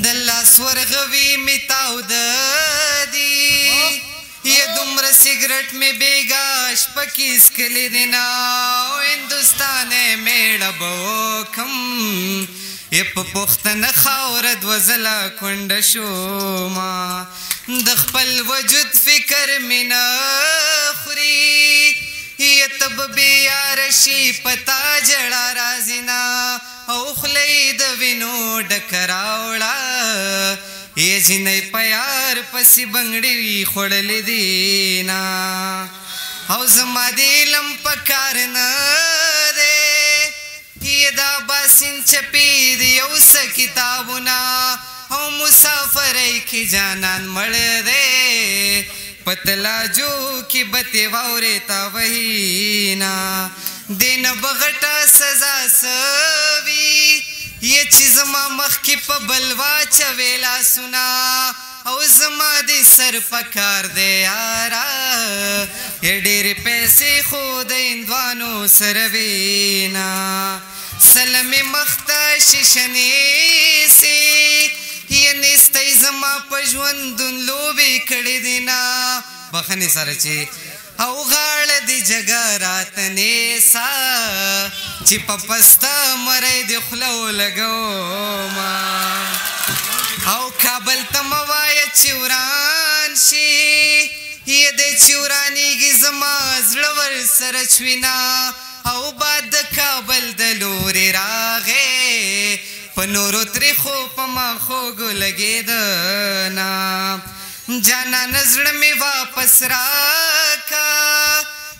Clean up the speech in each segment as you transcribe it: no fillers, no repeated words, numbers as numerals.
دلا سورغوی می تاو دادی یہ دمر سگرٹ میں بیگاش پکیس کلی دینا ہندوستان میڑا بوکم یہ پختن خاورد وزلا کنڈ شوما دخپل وجود فکر من خوری یہ تب بیارشی پتا جڑا رازینا او خلید وینو ڈکراوڑا یہ جنائی پیار پسی بنگڑی خوڑل دینا او زما دیلم پکارنا دے یہ دا باسن چپی دیوس کتابنا او مسافر کی جانان مڑ دے پتلا جو کی بتی واوریتا وہینا دین بغٹا سزا سوی یہ چیز ما مخ کی پا بلوا چویلا سنا او زما دی سر پکار دے یارا یہ دیر پیسے خود اندوانو سروینا سلمی مختا ششنی سی یہ نیستی زما پجوندن لوبی کڑی دینا بخنی سرچی او غاڑ دی جگہ رات نیسا چی پپستا مرائی دی خلو لگو ما او کابل تموائی چوران شی یہ دے چورانی گی زما زلور سرچوینا او باد کابل دلوری راغے پنورو تریخو پما خوگو لگی دنا جانا نظر میں واپس راکا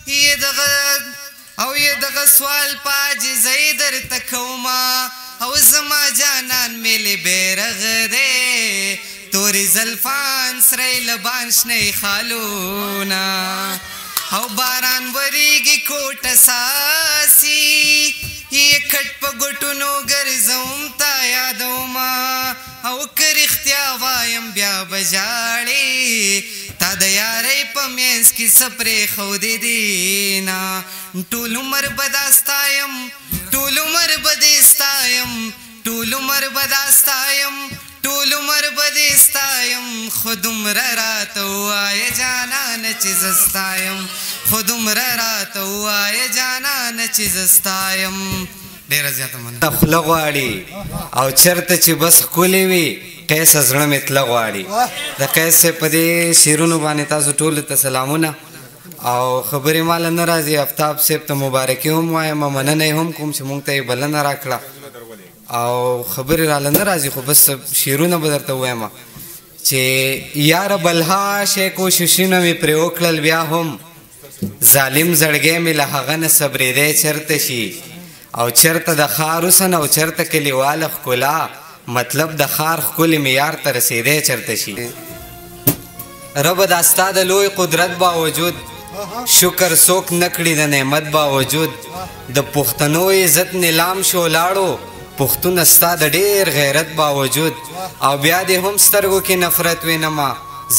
یہ دغا سوال پاج زیدر تکوما او زما جانان میلی بیرغ دے توری زلفان سرائی لبان شنی خالونا او باران وریگی کوٹ ساسی یہ کٹ پا گٹنو گرزوم تا یادوما او کر اختیا وایم بیا بجاڑی تا دیاری پا مینس کی سپری خودی دینا ٹول عمر بداستایم ٹول عمر بدیستایم ٹول عمر بداستایم ٹول عمر بدیستایم خود عمر راتو آئے جانا نچیزستایم خود عمر راتو آئے جانا نچیزستایم دیر زیادہ مانا خلقواری او چرت چی بس کولی وی قیس ازرم اطلقواری دا قیس سے پدی شیرونو بانی تاسو طول تسلامونا او خبری مالا نرازی افتاب سیب تا مبارکی هم وایم مننی هم کم چی مونگ تا بلن راکلا او خبری رالا نرازی خو بس شیرونو بدرتا وایم چی یار بلها شے کوششینو می پریوکلل بیا هم ظالم زړګی می له هغه نه صبرېدی چرته شي او چرته د ښار حسن او چرته کلیواله ښکلا مطلب د ښار ښکلي معیار ته رسېدی چرته شي ربه دا ستا د لوی قدرت باوجود شکر څوک نه کړي د نعمت باوجود د پښتنو عزت نیلام شو لاړو پښتون ستا د ډېر غیرت باوجود او بیا دې هم سترګو کې نفرت وینما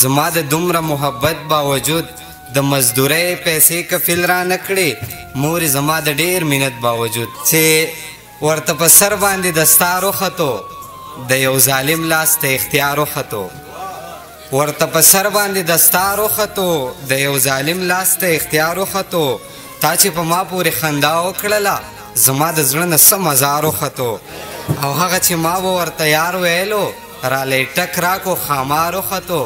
زما د دومره محبت باوجود د مزدورۍ پیسې کفیل را نکړې مور زما د ډېر مینت باوجود چې ورته په سر باندې د ستا رخطو د یو ظالم لاس ته اختیار وختو ورته په سر باندې د ستا رخطو د یو ظالم لاس ته اختیار وختو تا چې په ما پورې خندا وکړله زما د زړه نه څه مزار وختو او هغه چې ما به ورته یار ویلو رالی ټک راکو خامار وختو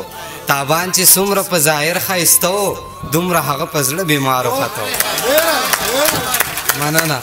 تابان چې څومره په ظاهر ښایسته و دومره هغه په زړه بیمار وختو مننه